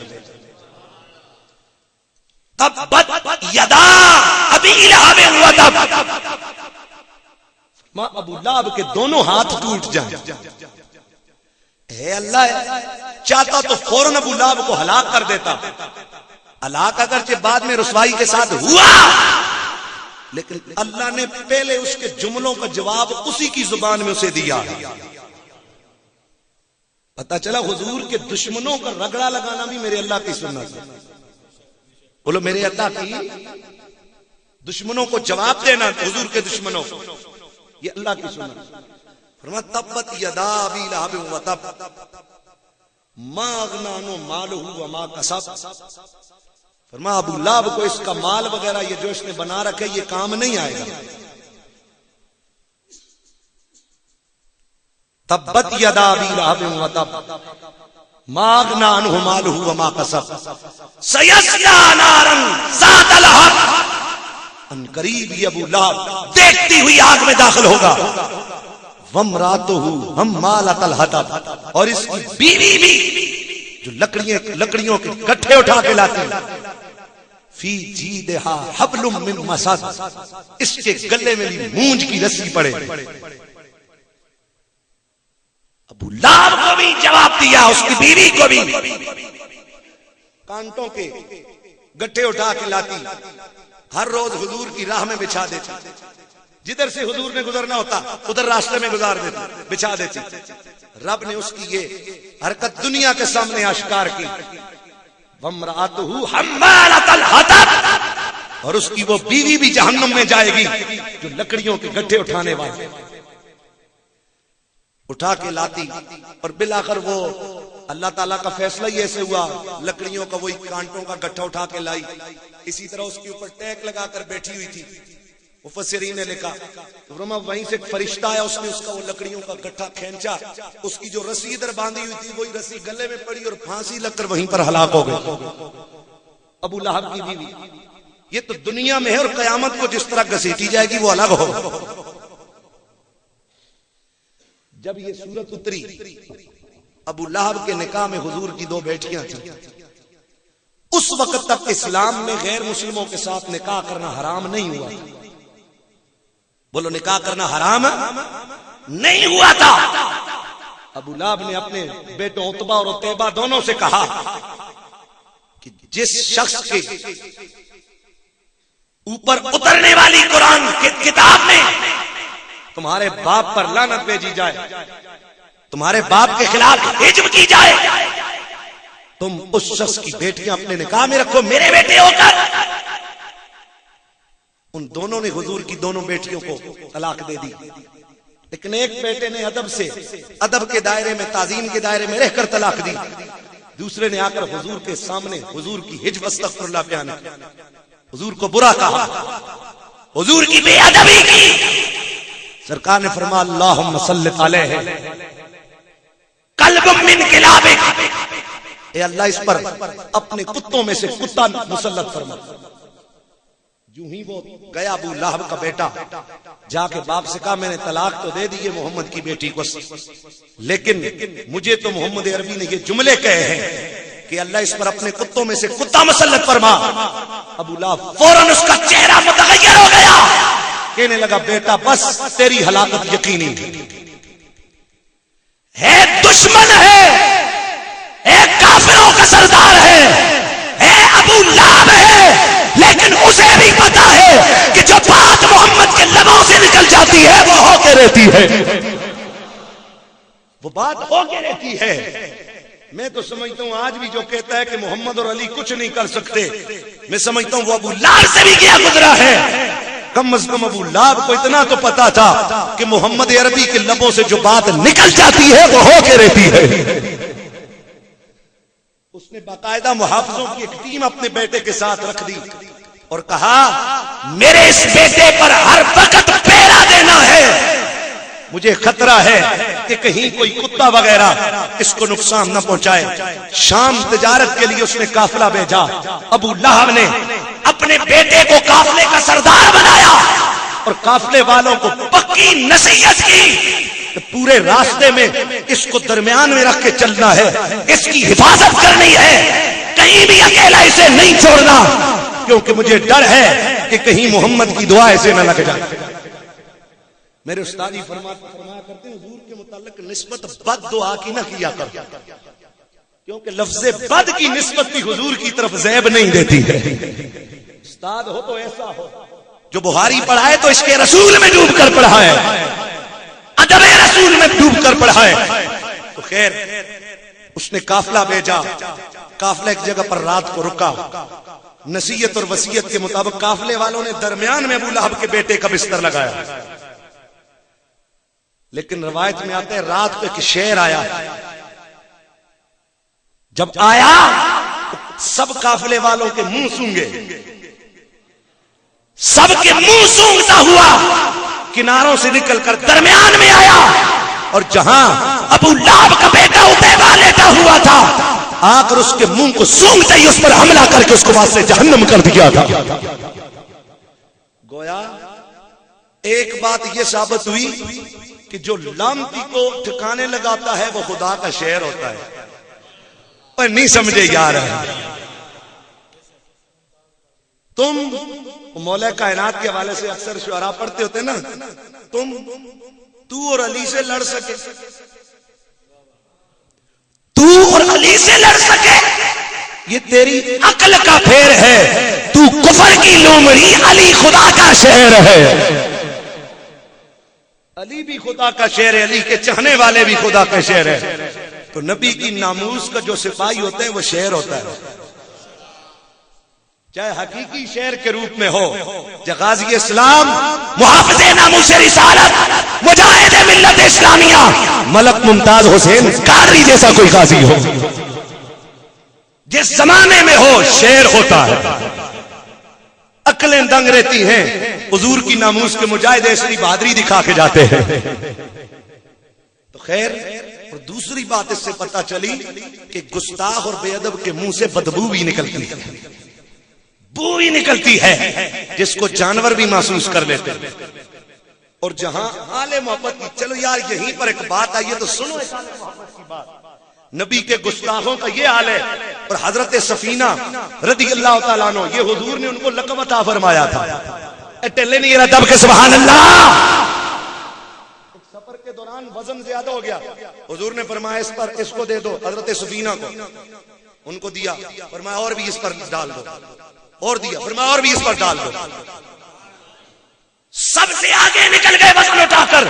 تبت یدا ابی لہب وتب, ابو لہب کے دونوں ہاتھ ٹوٹ جائیں. اے اللہ چاہتا تو فوراً ابو لہب کو ہلاک کر دیتا. ہلاک اگرچہ بعد میں رسوائی کے ساتھ ہوا, لیکن اللہ نے پہلے اس کے جملوں کا جواب اسی کی زبان میں اسے دیا. پتہ چلا حضور کے دشمنوں کا رگڑا لگانا بھی میرے اللہ کی سنت ہے. بولو میرے اللہ کی دشمنوں کو جواب دینا، حضور کے دشمنوں کو، یہ اللہ کی سنت. فرمایا تبت یدا ابی لہب وتب ما اغنی عنہ مالہ وما کسب. فرمایا ابو لہب کو اس کا مال وغیرہ یہ جو اس نے بنا رکھے یہ کام نہیں آئے گا. تبت یدا ابی لہب وتب ما اغنی عنہ مالہ وما کسب سیصلی نارا ذات لہب. ان قریب ہی ابو لہب دیکھتی ہوئی آگ میں داخل ہوگا. وامرأتہ حمالۃ الحطب، اور اس کی بیوی بھی جو لکڑیوں کے گٹھے اٹھا کے لاتی. فی جیدہا حبل من مسد، اس کے گلے میں بھی مونج کی رسی پڑے. ابو لہب کو بھی جواب دیا، اس کی بیوی کو بھی. کانٹوں کے گٹھے اٹھا کے لاتی، ہر روز حضور کی راہ میں بچھا دیتی. جدھر سے حضور نے گزرنا ہوتا ادھر راستے میں گزار دیتی، بچھا دیتی. رب نے اس کی یہ حرکت دنیا کے سامنے آشکار کی. وامرأتہ حمالۃ الحطب، اور اس کی وہ بیوی بھی جہنم میں جائے گی جو لکڑیوں کے گٹھے اٹھانے والی اٹھا کے لاتی. اور بالآخر وہ اللہ تعالیٰ کا فیصلہ ہی ایسے ہوا، لکڑیوں کا وہی کانٹوں کا گٹھا اٹھا کے لائی. اسی طرح اس کے اوپر ٹیک لگا کر بیٹھی ہوئی تھی. مفسرین نے لکھا وہیں سے ایک فرشتہ آیا، اس نے اس کا وہ لکڑیوں کا گٹھا کھینچا، اس کی جو رسی ادھر باندھی ہوئی تھی وہی رسی گلے میں پڑی اور پھانسی لگ کر وہیں پر ہلاک ہو گئی. ابو لہب کی بیوی. یہ تو دنیا میں ہے، اور قیامت کو جس طرح گھسیٹی جائے گی وہ الگ ہو. جب یہ صورت اتری، ابو لہب کے نکاح میں حضور کی 2 بیٹیاں تھیں. اس وقت تک اسلام میں غیر مسلموں کے ساتھ نکاح کرنا حرام نہیں ہوا تھا. بولو نکاح کرنا حرام نہیں ہوا تھا. ابو لہب نے اپنے بیٹوں عتبہ اور عتیبہ دونوں سے کہا کہ جس شخص کے اوپر اترنے والی قرآن کی کتاب میں تمہارے باپ پر لعنت بھیجی جائے، تمہارے باپ کے خلاف حجب کی جائے، تم اس شخص کی بیٹیاں اپنے نکاح میں رکھو میرے بیٹے ہو کر. ان دونوں نے حضور کی دونوں بیٹیوں کو طلاق دے دی. لیکن ایک بیٹے نے ادب کے دائرے میں، تعظیم کے دائرے میں رہ کر طلاق دی. دوسرے نے آ کر حضور کے سامنے حضور کی حجب استغفر اللہ بیان کی، حضور کو برا کہا، حضور کی بے ادبی کی. سرکار نے فرمایا اللہم صلی علیہ قلب من کلابک، اے اللہ اس پر اپنے کتوں میں سے کتا مسلط فرما. جو ہی وہ گیا ابو لہب کا بیٹا جا کے باپ سے کہا میں نے طلاق تو دے دی ہے محمد کی بیٹی کو، لیکن مجھے تو محمد عربی نے یہ جملے کہے ہیں کہ اللہ اس پر اپنے کتوں میں سے کتا مسلط فرما. ابو لہب فوراً اس کا چہرہ متغیر ہو گیا، کہنے لگا بیٹا بس تیری ہلاکت یقینی ہے، دشمن ہے، کافروں کا سردار ہے، ابو لہب ہے، لیکن اسے بھی پتا ہے کہ جو بات محمد کے لبوں سے نکل جاتی ہے وہ ہو کے رہتی ہے، وہ بات ہو کے رہتی ہے. میں تو سمجھتا ہوں آج بھی جو کہتا ہے کہ محمد اور علی کچھ نہیں کر سکتے، میں سمجھتا ہوں وہ ابو لہب سے بھی کیا گزرا ہے. کم از کم ابو لہب کو اتنا تو پتا تھا کہ محمد عربی کے لبوں سے جو بات نکل جاتی ہے وہ ہو کے رہتی ہے. اس نے باقاعدہ محافظوں کی ایک ٹیم اپنے بیٹے کے ساتھ رکھ دی اور کہا میرے اس بیٹے پر ہر وقت پہرا دینا ہے، مجھے خطرہ ہے کہ کہیں کوئی کتا وغیرہ اس کو نقصان نہ پہنچائے. شام تجارت کے لیے اس نے قافلہ بھیجا. ابو لہب نے اپنے بیٹے کو قافلے کا سردار بنایا اور قافلے والوں کو پکی نصیحت کی کہ پورے راستے میں اس کو درمیان میں رکھ کے چلنا ہے، اس کی حفاظت کرنی ہے، کہیں بھی اکیلا اسے نہیں چھوڑنا، کیونکہ مجھے ڈر ہے کہ کہیں محمد کی دعا ایسے نہ لگ جائے. میرے استاد جی فرمایا کرتے ہیں حضور کے متعلق نسبت بد دعا کی نہ کیا کر، کیونکہ لفظ بد کی نسبت بھی حضور کی طرف زیب نہیں دیتی ہے. استاد ہو تو ایسا ہو جو بخاری پڑھائے تو اس کے رسول میں ڈوب کر پڑھائے، ادب رسول میں ڈوب کر پڑھائے. تو خیر اس نے قافلہ بھیجا، قافلہ ایک جگہ پر رات کو رکا، نصیحت اور وصیت کے مطابق قافلے والوں نے درمیان میں ابو لہب کے بیٹے کا بستر لگایا، لیکن روایت میں آتا ہے رات کو ایک شیر آیا، جب آیا سب قافلے والوں کے منہ سونگے، سب کے منہ سونگتا ہوا کناروں سے نکل کر درمیان میں آیا، اور جہاں ابو لہب کا بیٹا عتیبہ لیٹا ہوا تھا آ کر اس کے منہ کو سونگتے ہی اس پر حملہ کر کے اس کو واسطے جہنم کر دیا تھا۔ گویا ایک بات یہ ثابت ہوئی کہ جو لامتی کو ٹھکانے لگاتا ہے وہ خدا کا شعر ہوتا ہے۔ اور نہیں سمجھے یار، تم مولا کائنات کے حوالے سے اکثر شعراء پڑھتے ہوتے نا، تو اور علی سے لڑ سکے، تو اور علی سے لڑ سکے، یہ تیری عقل کا پھیر ہے، تو کفر کی لومڑی، علی خدا کا شعر ہے۔ علی بھی خدا کا شعر ہے، علی کے چاہنے والے بھی خدا کا شعر ہے، تو نبی کی ناموس کا جو سپاہی ہوتے ہیں وہ شعر ہوتا ہے، چاہے حقیقی شعر کے روپ میں ہو، چاہے غازی اسلام، محافظ ناموس رسالت، مجاہد ملت اسلامیہ، ملک ممتاز حسین قادری جیسا کوئی غازی ہو، جس زمانے میں ہو شعر ہوتا ہے۔ عقلیں دنگ رہتی ہیں، حضور کی ناموس کے مجاہد ایسی بہادری دکھا کے جاتے ہیں۔ تو خیر، اور دوسری بات اس سے پتہ چلی کہ گستاخ اور بے ادب کے منہ سے بدبو بھی نکلتی ہے، بو بھی نکلتی ہے جس کو جانور بھی محسوس کر لیتے ہیں۔ اور جہاں آل محبت کی، چلو یار یہیں پر ایک بات آئیے تو سنو ایک آل محبت کی بات، نبی کے گستاخوں کا یہ حال ہے، اور حضرت سفینہ رضی اللہ تعالیٰ عنہ، یہ حضور نے ان کو لقب عطا فرمایا تھا، ٹلے نہیں رہا دب کے سبحان اللہ۔ سفر کے دوران وزن زیادہ ہو گیا، حضور نے فرمایا اس پر اس کو دے دو، حضرت سفینہ کو، ان کو دیا، فرمایا اور بھی اس پر ڈال دو، اور دیا، فرمایا اور بھی اس پر ڈال دو، سب سے آگے نکل گئے وزن اٹھا کر۔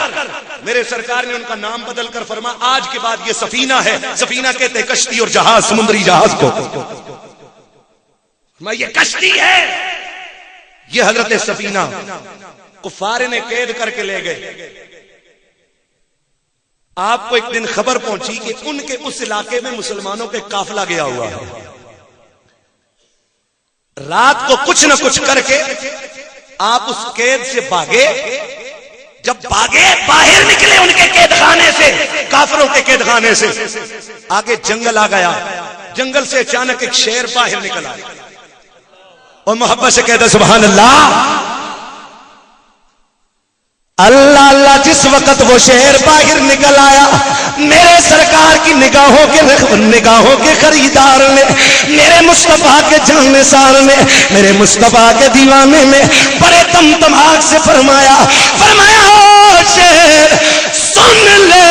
میرے سرکار نے ان کا نام بدل کر فرمایا آج کے بعد یہ سفینہ ہے، سفینہ کہتے کشتی اور جہاز، سمندری جہاز کو، یہ کشتی ہے، یہ حضرت سفینہ کفار نے قید کر کے لے گئے۔ آپ کو ایک دن خبر پہنچی کہ ان کے اس علاقے میں مسلمانوں کے قافلہ گیا ہوا ہے، رات کو کچھ نہ کچھ کر کے آپ اس قید سے بھاگے، جب بھاگے باہر نکلے ان کے قید خانے سے، کافروں کے قید خانے سے، آگے جنگل آ گیا، جنگل سے اچانک ایک شیر باہر نکلا اور محبت سے کہتا سبحان اللہ اللہ اللہ۔ جس وقت وہ شیر باہر نکل آیا، میرے سرکار کی نگاہوں کے خریدار نے، میرے مصطفیٰ کے جاننے سار نے، میرے مصطفیٰ کے دیوانے نے بڑے تمتماغ سے فرمایا او شیر سن لے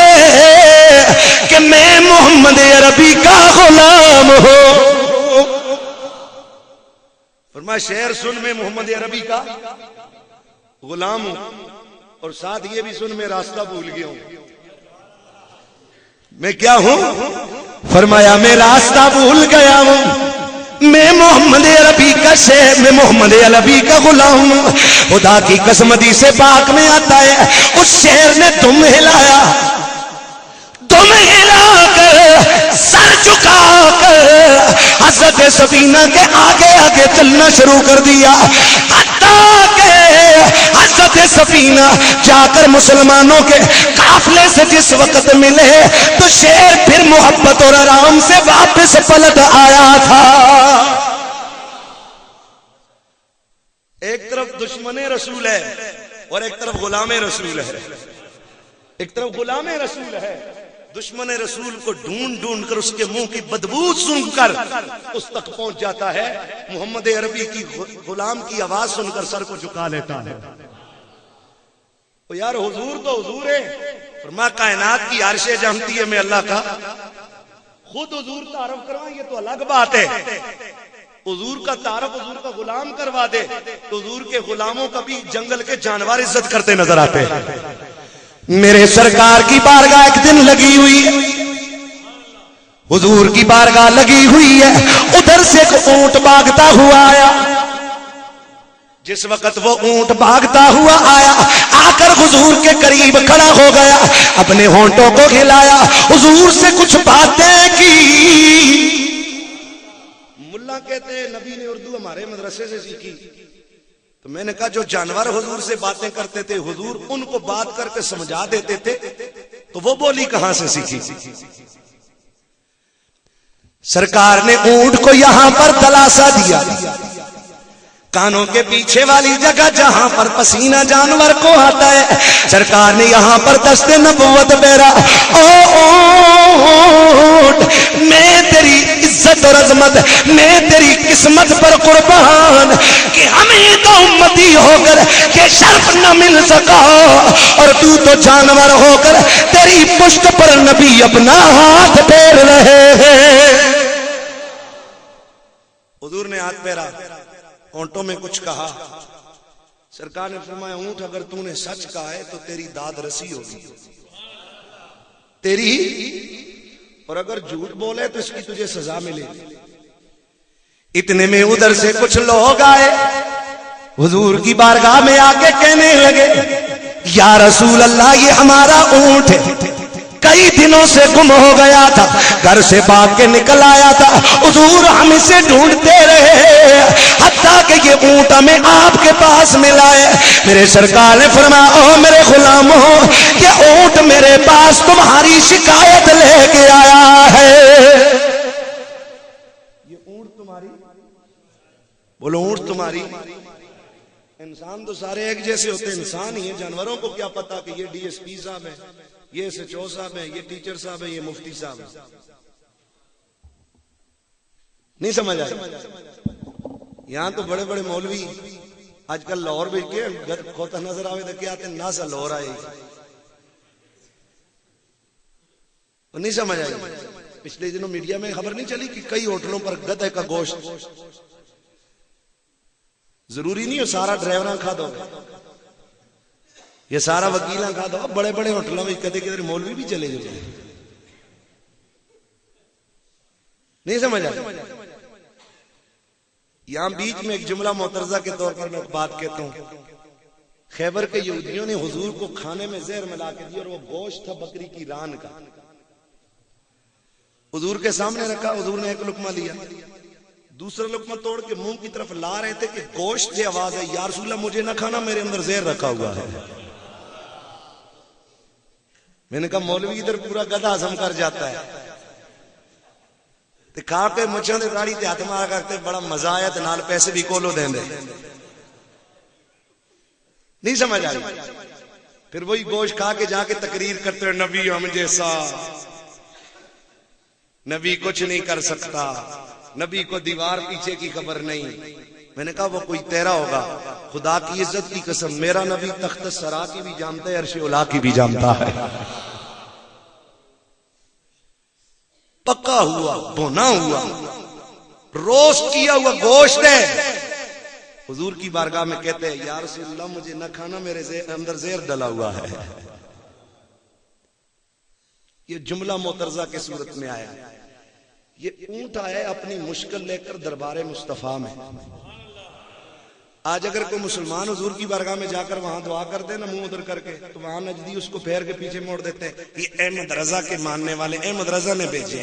کہ میں محمد عربی کا غلام ہوں۔ فرمایا شیر سن، میں محمد عربی کا غلام ہوں، اور ساتھ یہ بھی سن میں راستہ بھول گیا ہوں۔ میں کیا ہوں؟ فرمایا میں راستہ بھول گیا ہوں، میں محمد عربی کا شیر، میں محمد عربی کا غلام ہوں۔ خدا کی قسم حدیث پاک میں آتا ہے اس شیر نے دم ہلایا، دم ہلا کر سر جھکا کر حضرت سفینہ کے آگے آگے چلنا شروع کر دیا، حتیٰ کہ حضرت سفینہ جا کر مسلمانوں کے قافلے سے جس وقت ملے تو شیر پھر محبت اور آرام سے واپس پلٹ آیا تھا۔ ایک طرف دشمن رسول ہے اور ایک طرف غلام رسول ہے، ایک طرف غلام رسول ہے، دشمن رسول کو ڈھونڈ ڈھونڈ کر اس کے منہ کی بدبو سن کر اس تک پہنچ جاتا ہے، محمد عربی کی غلام کی آواز سن کر سر کو جھکا لیتا ہے۔ تو یار حضور تو حضور ہے، فرمایا کائنات کی عرش جانتی ہے میں اللہ کا، خود حضور تعارف کروائیں یہ تو الگ بات ہے، حضور کا تعارف حضور کا غلام کروا دے تو حضور کے غلاموں کا بھی جنگل کے جانور عزت کرتے نظر آتے ہیں۔ میرے سرکار کی بارگاہ ایک دن لگی ہوئی، حضور کی بارگاہ لگی ہوئی ہے، ادھر سے ایک اونٹ بھاگتا ہوا آیا. جس وقت وہ اونٹ بھاگتا ہوا آیا، آ کر حضور کے قریب کھڑا ہو گیا، اپنے ہونٹوں کو ہلایا، حضور سے کچھ باتیں کی. ملا کہتے ہیں نبی نے اردو ہمارے مدرسے سے سیکھی. تو میں نے کہا جو جانور حضور سے باتیں کرتے تھے حضور ان کو بات کر کے سمجھا دیتے تھے، تو وہ بولی کہاں سے سیکھی؟ سرکار نے اونٹ کو یہاں پر دلاسا دیا، کانوں کے پیچھے والی جگہ جہاں پر پسینہ جانور کو آتا ہے، سرکار نے یہاں پر دست نبوت بیرا. او اونٹ، میں تیری عزت اور عظمت، میں تیری قسمت پر قربان کہ ہمیں تو امتی ہو کر یہ شرف نہ مل سکا، اور تو جانور ہو کر تیری پشت پر نبی اپنا ہاتھ پھیر رہے ہیں. حضور نے ہاتھ پھیرا، اونٹوں میں کچھ کہا. سرکار نے فرمایا اونٹ اگر تو نے سچ کہا ہے تو تیری داد رسی ہوگی تیری، اور اگر جھوٹ بولے تو اس کی تجھے سزا ملے گی. اتنے میں ادھر سے کچھ لوگ آئے، حضور کی بارگاہ میں آ کے کہنے لگے یا رسول اللہ یہ ہمارا اونٹ ہے، کئی دنوں سے گم ہو گیا تھا، گھر سے بھاگ کے نکل آیا تھا، حضور ہم اسے ڈھونڈتے رہے حتیٰ کہ یہ اونٹ ہمیں آپ کے پاس ملا ہے. میرے سرکار نے فرمایا او میرے غلاموں، یہ اونٹ میرے پاس تمہاری شکایت لے کے آیا ہے. یہ اونٹ تمہاری، بولو اونٹ تمہاری. انسان تو سارے ایک جیسے ہوتے، انسان ہی ہیں، جانوروں کو کیا پتا کہ یہ ڈی ایس پی صاحب ہے، یہ ایس ایچ او صاحب ہے، یہ ٹیچر صاحب ہے، یہ مفتی صاحب ہے. نہیں سمجھ آئے؟ یہاں تو بڑے بڑے مولوی آج کل لاہور بھی کے گد کھوتا نظر آوے تو کیا آتے ناسا لاہور آئے. نہیں سمجھ آئے؟ پچھلے دنوں میڈیا میں خبر نہیں چلی کہ کئی ہوٹلوں پر گدھے کا گوشت، ضروری نہیں ہو سارا ڈرائیوراں کھا دو، یہ سارا وکیلاں کھا دو. بڑے بڑے ہوٹلوں میں کدے کدھر مولوی بھی چلے جائے. نہیں سمجھ آئے؟ یہاں بیچ میں ایک جملہ معترضہ کے طور پر میں بات کہتا ہوں. خیبر کے یہودیوں نے حضور کو کھانے میں زہر ملا کے دیا اور وہ گوشت تھا بکری کی ران کا. حضور کے سامنے رکھا، حضور نے ایک لقمہ لیا، دوسرا لقمہ توڑ کے منہ کی طرف لا رہے تھے کہ گوشت سے آواز ہے یا رسول اللہ مجھے نہ کھانا، میرے اندر زہر رکھا ہوا ہے. میں نے کہا مولوی ادھر پورا گدھا ہضم کر جاتا ہے، کھا کے مچھوں دے داڑھی تے ہاتھ مارا کرتے بڑا مزہ آیا تے نال پیسے بھی کولو دیں دے. نہیں سمجھ آئی؟ پھر وہی گوشت کھا کے جا کے تقریر کرتے ہیں نبی ہم جیسا، نبی کچھ نہیں کر سکتا، نبی کو دیوار پیچھے کی خبر نہیں. میں نے کہا وہ کوئی تیرا ہوگا، خدا کی عزت کی قسم میرا نبی تخت سرا کی بھی جانتا ہے، عرش اولا کی بھی جانتا ہے. پکا ہوا، بھونا ہوا، روسٹ کیا ہوا گوشت ہے. حضور کی بارگاہ میں کہتے ہیں یا رسول اللہ مجھے نہ کھانا، میرے اندر زہر ڈلا ہوا ہے. یہ جملہ معترضہ کی صورت میں آیا. یہ اونٹ آیا اپنی مشکل لے کر دربار مصطفیٰ میں. آج اگر کوئی مسلمان حضور کی بارگاہ میں جا کر وہاں دعا کر دے نا منہ ادھر کر کے، تو وہاں نجدی اس کو پھیر کے پیچھے موڑ دیتے ہیں یہ احمد رضا کے ماننے والے احمد رضا نے بھیجے.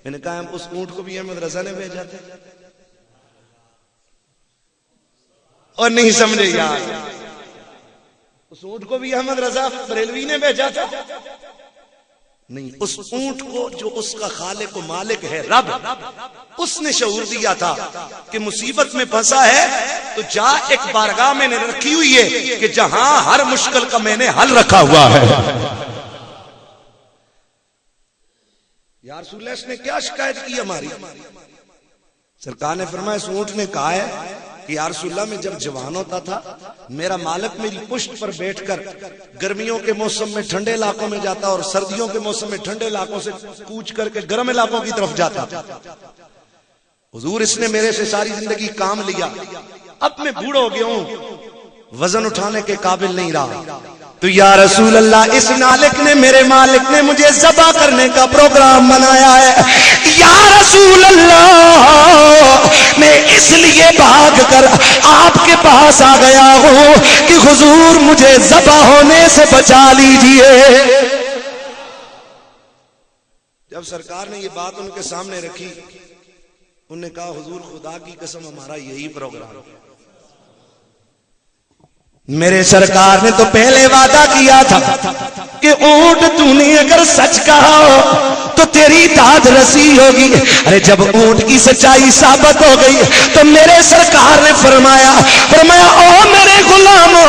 میں نے کہا اس اونٹ کو بھی احمد رضا نے بھیجا تھا اور نہیں سمجھے یار؟ اس اونٹ کو بھی احمد رضا بریلوی نے بھیجا تھا؟ نہیں، اس اونٹ کو جو اس کا خالق و مالک ہے رب، اس نے شعور دیا تھا کہ مصیبت میں پھنسا ہے تو جا ایک بارگاہ میں نے رکھی ہوئی ہے کہ جہاں ہر مشکل کا میں نے حل رکھا ہوا ہے. یا رسول اللہ اس نے کیا شکایت کی ہماری؟ سرکار نے فرمایا اس اونٹ نے کہا ہے کہ یا رسول اللہ میں جب جوان ہوتا تھا میرا مالک میری پشت پر بیٹھ کر گرمیوں کے موسم میں ٹھنڈے علاقوں میں جاتا اور سردیوں کے موسم میں ٹھنڈے علاقوں سے کوچ کر کے گرم علاقوں کی طرف جاتا. حضور اس نے میرے سے ساری زندگی کام لیا، اب میں بوڑھا ہو گیا ہوں، وزن اٹھانے کے قابل نہیں رہا، تو یا رسول اللہ اس نالک نے میرے مالک نے مجھے ذبح کرنے کا پروگرام بنایا ہے، یا رسول اللہ میں اس لیے بھاگ کر آپ کے پاس آ گیا ہوں کہ حضور مجھے ذبح ہونے سے بچا لیجئے۔ جب سرکار نے یہ بات ان کے سامنے رکھی، انہوں نے کہا حضور خدا کی قسم ہمارا یہی پروگرام ہے۔ میرے سرکار نے تو پہلے وعدہ کیا تھا کہ اونٹ تو نے اگر سچ کہا تو تیری داد رسی ہوگی۔ ارے جب اونٹ کی سچائی ثابت ہو گئی تو میرے سرکار نے فرمایا او میرے غلاموں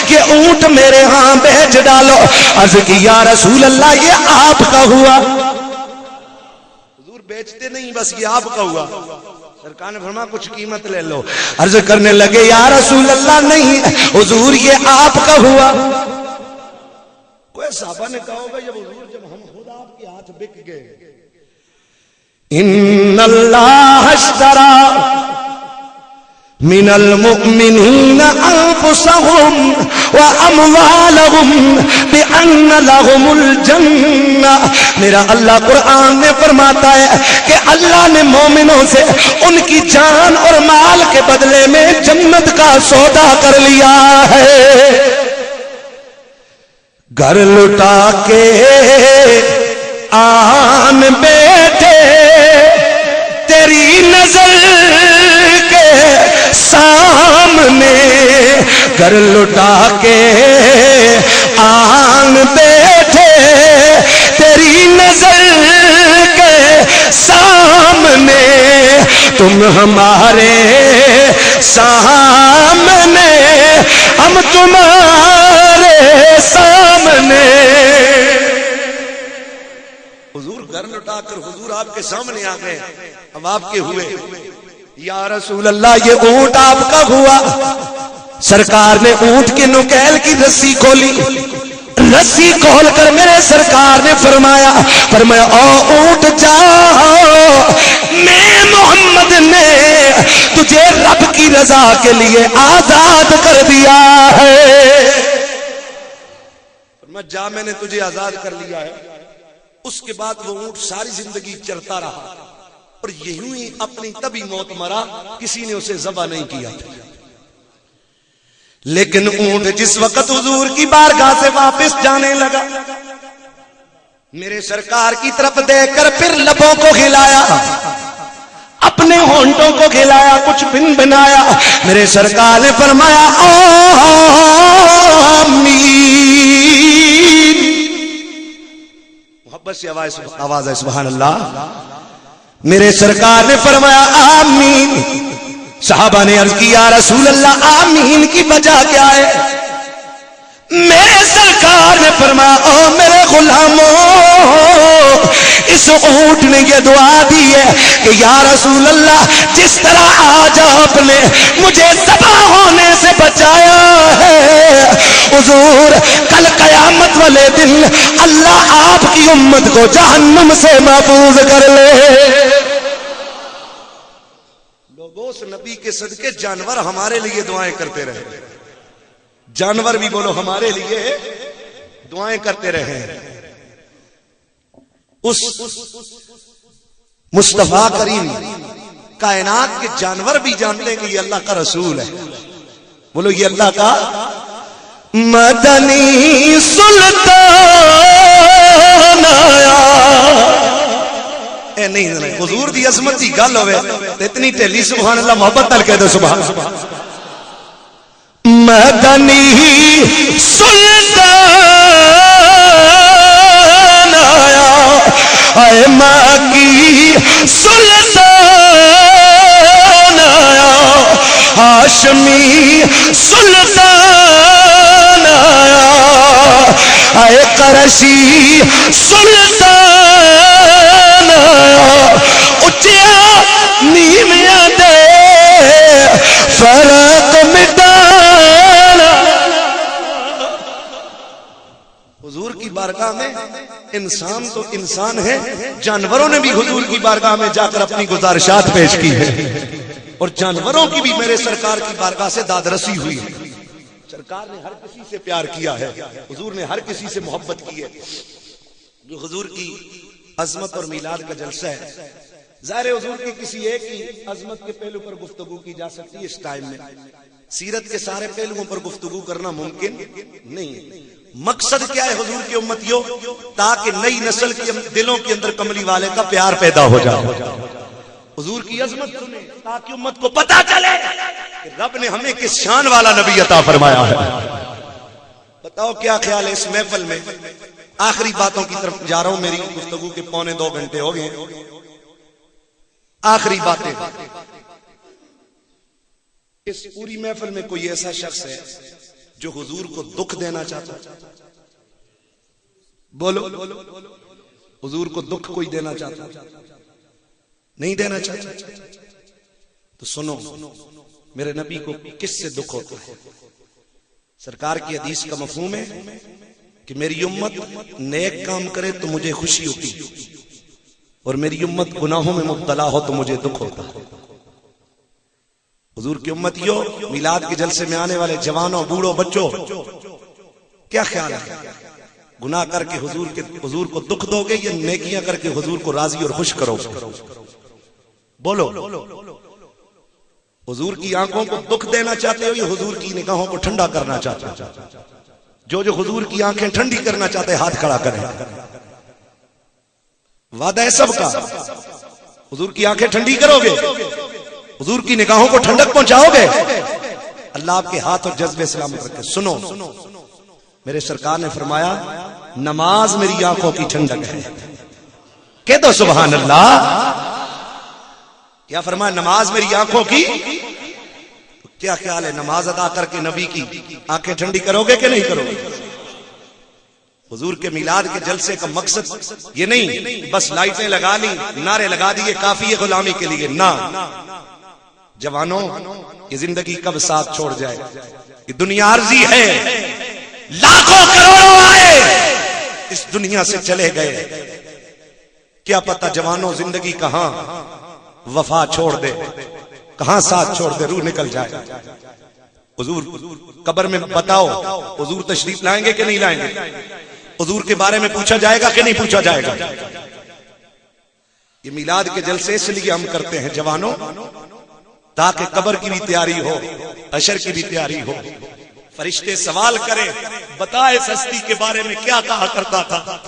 کہ اونٹ میرے ہاں بیچ ڈالو۔ عرض کی یا رسول اللہ یہ آپ کا ہوا۔ حضور بیچتے نہیں، بس یہ آپ کا ہوا۔ سرکار نے فرمایا کچھ قیمت لے لو۔ عرض کرنے لگے یا رسول اللہ نہیں حضور یہ آپ کا ہوا۔ کوئی صحابہ نے کہا ہوگا جب ہم خود آپ کے ہاتھ بک گئے۔ ان اللہ اشترى من المؤمنین انفسهم واموالهم بان لهم الجنہ۔ میرا اللہ قرآن میں فرماتا ہے کہ اللہ نے مومنوں سے ان کی جان اور مال کے بدلے میں جنت کا سودا کر لیا ہے۔ گھر لٹا کے آن بیٹھے تیری نظر کے سامنے، گھر لٹا کے آن بیٹھے تیری نظر کے سامنے، تم ہمارے سامنے ہم تمہارے سامنے۔ حضور گھر لٹا کر حضور آپ کے سامنے آ گئے، ہم آپ کے ہوئے۔ یا رسول اللہ یہ اونٹ آپ کا ہوا۔ سرکار نے اونٹ کے نکیل کی رسی کھولی، رسی کھول کر میرے سرکار نے فرمایا او اونٹ جاؤ، میں محمد نے تجھے رب کی رضا کے لیے آزاد کر دیا ہے۔ جا میں نے تجھے آزاد کر لیا ہے۔ اس کے بعد وہ اونٹ ساری زندگی چلتا رہا اور یوں ہی اپنی طبی موت مرا، کسی نے اسے ذبح نہیں کیا تھا۔ لیکن اونٹ جس وقت حضور کی بارگاہ سے واپس جانے لگا، میرے سرکار کی طرف دیکھ کر پھر لبوں کو ہلایا، اپنے ہونٹوں کو کھلایا، کچھ بن بنایا۔ میرے سرکار نے فرمایا آمین۔ محبت سے آواز ہے سبحان اللہ۔ میرے سرکار نے فرمایا آمین۔ صحابہ نے عرض کی یا رسول اللہ آمین کی وجہ کیا ہے؟ میرے سرکار نے فرمایا او میرے غلاموں، اس اونٹ نے یہ دعا دی ہے کہ یا رسول اللہ جس طرح آج آپ نے مجھے ذبح ہونے سے بچایا ہے، حضور کل قیامت والے دن اللہ آپ کی امت کو جہنم سے محفوظ کر لے۔ لوگوں اس نبی کے صدقے جانور ہمارے لیے دعائیں کرتے رہے، جانور بھی بولو ہمارے لیے دعائیں کرتے رہے۔ اس مصطفیٰ کریم کائنات کے جانور بھی جانتے ہیں کہ یہ اللہ کا رسول ہے۔ بولو یہ اللہ کا مدنی سلطان آیا۔ اے نہیں حضور دی عظمت کی گل ہوئے تو اتنی ٹھیلی سبحان اللہ محبت نال کہہ دو سبحان اللہ۔ مدنی سلطان آیا، اے ماں کی سلطان آیا، ہاشمی سلطان آیا، اے قرشی سلطان آیا، اچیا نیمیاں دے فرق مٹانا۔ حضور کی بارگاہ میں انسان تو انسان ہے، جانوروں نے بھی حضور کی بارگاہ میں جا کر اپنی گزارشات پیش کی ہے، اور جانوروں کی بھی میرے سرکار کی بارگاہ سے داد رسی ہوئی ہے۔ سرکار نے ہر کسی سے پیار کیا ہے، حضور نے ہر کسی سے محبت کی ہے. جو حضور کی عظمت اور میلاد کا جلسہ ہے، ظاہر حضور کی کسی ایک ہی عظمت کے پہلو پر گفتگو کی جا سکتی ہے. اس ٹائم میں سیرت کے سارے پہلوؤں پر گفتگو کرنا ممکن نہیں ہے. مقصد کیا ہے حضور کی امتیوں؟ تاکہ نئی نسل کے دلوں کے اندر کملی والے کا پیار پیدا ہو جائے. حضور کی عظمت سنیں تاکہ امت کو پتا چلے کہ رب نے ہمیں کس شان والا نبی عطا فرمایا ہے. بتاؤ کیا خیال ہے اس محفل میں؟ آخری باتوں کی طرف جا رہا ہوں، میری گفتگو کے 2.25 گھنٹے ہو گئے. آخری باتیں. اس پوری محفل میں کوئی ایسا شخص ہے جو حضور کو دکھ دینا چاہتا؟ بولو. حضور کو دکھ کوئی دینا چاہتا؟ نہیں دینا چاہتا. تو سنو، میرے نبی کو کس سے دکھ ہوتا ہے؟ سرکار کی حدیث کا مفہوم ہے کہ میری امت نیک کام کرے تو مجھے خوشی ہوتی، اور میری امت گناہوں میں مبتلا ہو تو مجھے دکھ ہوتا. حضور کی امتیوں، میلاد کے جلسے میں آنے والے جوانوں، بوڑھوں، بچوں، کیا خیال ہے؟ گناہ کر کے حضور کو دکھ دو گے یا نیکیاں کر کے حضور کو راضی اور خوش کرو گے؟ بولو. حضور کی آنکھوں کو دکھ دینا چاہتے ہو یا حضور کی نگاہوں کو ٹھنڈا کرنا چاہتے ہو؟ جو حضور کی آنکھیں ٹھنڈی کرنا چاہتے ہیں ہاتھ کھڑا کریں. وعدہ ہے سب کا. حضور کی آنکھیں ٹھنڈی کرو گے، حضور کی نگاہوں کو ٹھنڈک پہنچاؤ گے. اللہ آپ کے ہاتھ اور جذبے سلامت رکھے. سنو، میرے سرکار نے فرمایا نماز میری آنکھوں کی ٹھنڈک ہے. کہہ دو سبحان اللہ. کیا فرمایا؟ نماز میری آنکھوں کی. کیا خیال ہے نماز ادا کر کے نبی کی آنکھیں ٹھنڈی کرو گے کہ نہیں کرو گے؟ حضور کے میلاد کے جلسے کا مقصد یہ نہیں بس لائٹیں لگا لی، نعرے لگا دیے کافی ہے غلامی کے لیے. نہ جوانوں، یہ زندگی کب ساتھ چھوڑ جائے. یہ دنیا عارضی ہے. لاکھوں کروڑوں آئے اس دنیا سے چلے گئے. کیا پتہ جوانوں زندگی کہاں وفا چھوڑ دے، کہاں ساتھ چھوڑ دے، روح نکل جائے. حضور قبر میں بتاؤ حضور تشریف لائیں گے کہ نہیں لائیں گے؟ حضور کے بارے میں پوچھا جائے گا کہ نہیں پوچھا جائے گا؟ یہ میلاد کے جلسے اس لیے ہم کرتے ہیں جوانوں، تاکہ قبر کی بھی تیاری ہو، حشر کی بھی تیاری ہو. فرشتے سوال کریں بتا اس ہستی کے بارے میں کیا کہا کرتا تھا،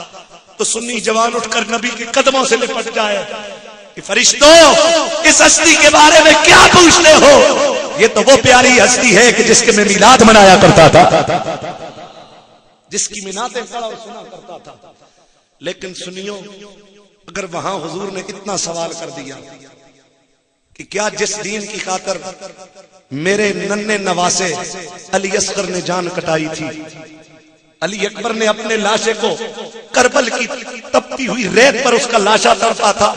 تو سنی جوان اٹھ کر نبی کے قدموں سے لپٹ جائے کہ فرشتوں اس ہستی کے بارے میں کیا پوچھتے ہو؟ یہ تو وہ پیاری ہستی ہے کہ جس کے میں میلاد منایا کرتا تھا، جس کی مناتیں پڑھا اور سنا کرتا تھا. لیکن سنیو، اگر وہاں حضور نے اتنا سوال کر دیا کہ کیا جس دین کی خاطر میرے ننھے نواسے علی اصغر نے جان کٹائی تھی، علی اکبر نے اپنے لاشے کو کربل کی تپتی ہوئی ریت پر اس کا لاشا تڑپا تھا،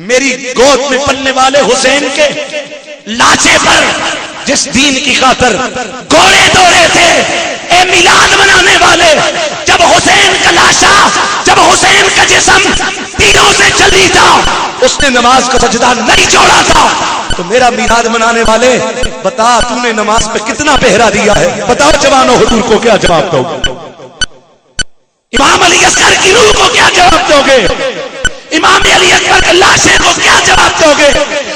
میری گود میں پلنے والے حسین کے لاشے پر جس دین کی خاطر گھوڑے دوڑے تھے، اے میلاد منانے والے، جب حسین کا لاشا، جب حسین کا جسم تیروں سے چلی تھا، اس نے نماز کا سجدہ نہیں چھوڑا تھا. تو میرا میلاد منانے والے بتا تو نے نماز پہ کتنا پہرا دیا ہے؟ بتاؤ جوانوں، حضور کو کیا جواب دو گے؟ امام علی اصغر کی روح کو کیا جواب دو گے؟ امام علی اکبر کے لاشے کو کیا جواب دو گے؟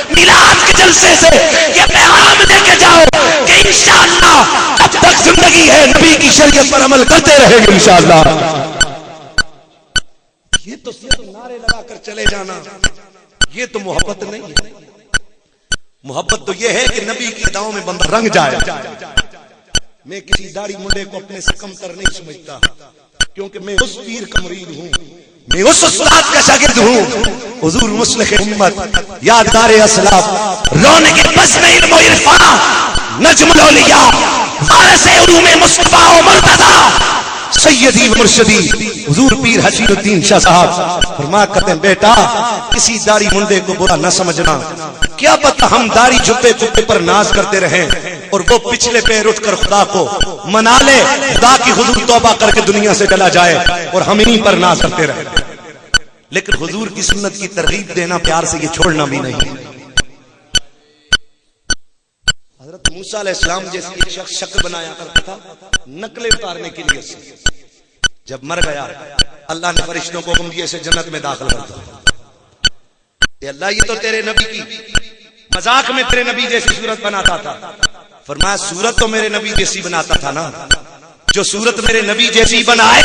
میلاد کے جلسے سے یہ پیغام دے کے جاؤ کہ انشاءاللہ جب تک زندگی ہے نبی کی شریعت پر عمل کرتے رہیں گے انشاءاللہ. یہ تو صرف نعرے لگا کر چلے جانا، یہ تو محبت نہیں ہے. محبت تو یہ ہے کہ نبی کی اداؤں میں بندہ رنگ جائے. میں کسی داڑھی منڈے کو اپنے سے کم تر نہیں سمجھتا، کیونکہ میں اس پیر کا مرید ہوں، میں اس استاد کا شاگرد ہوں. حضور مصلح امت، یادگار اسلاف، رونق بزم علم و عرفان، نجم الاولیاء، وارث علوم مصطفیٰ و مرتضیٰ، سیدی و مرشدی حضور پیر حسین الدین شاہ صاحب فرمایا کرتے ہیں بیٹا کسی داڑھی منڈے کو برا نہ سمجھنا. کیا پتہ ہم داڑھی جھپے جھپے پر ناز کرتے رہیں اور وہ پچھلے پیر اٹھ کر خدا کو منا لے، خدا کی حضور توبہ کر کے دنیا سے چلا جائے اور ہم انہیں پر ناز کرتے رہیں. لیکن حضور کی سنت کی ترغیب دینا پیار سے یہ چھوڑنا بھی نہیں. حضرت موسیٰ علیہ السلام جیسی ایک شخص شکل بنایا کرتا تھا نقلیں اتارنے کے لیے سے. جب مر گیا اللہ نے فرشتوں کو حکم دیا اسے جنت میں داخل کر دو. اے اللہ یہ تو تیرے نبی کی مذاق میں تیرے نبی جیسی صورت بناتا تھا. فرمایا صورت تو میرے نبی جیسی بناتا تھا نا, جو صورت میرے نبی جیسی بنائے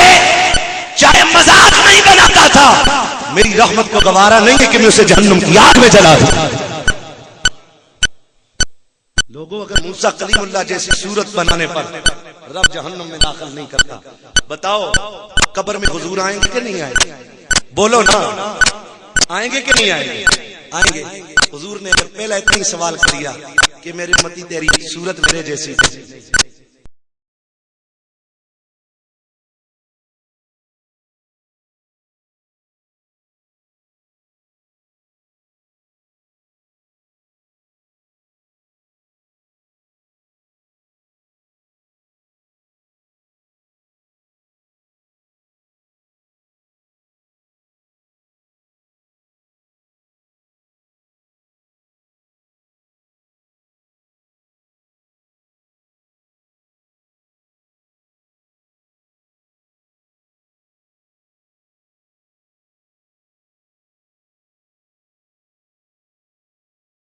چاہے مذاق نہیں بناتا تھا, میری رحمت کو گوارا نہیں ہے کہ میں اسے جہنم کی آگ میں جلا دوں. لوگوں اگر موسیٰ کلیم اللہ جیسی صورت بنانے پر رب جہنم میں داخل نہیں کرتا, بتاؤ قبر میں حضور آئیں گے کہ نہیں آئیں گے؟ بولو نا, آئیں گے کہ نہیں آئیں گے؟ آئیں گے. حضور نے اگر پہلا اتنا ہی سوال کیا کہ میری امتی تیری صورت میرے جیسی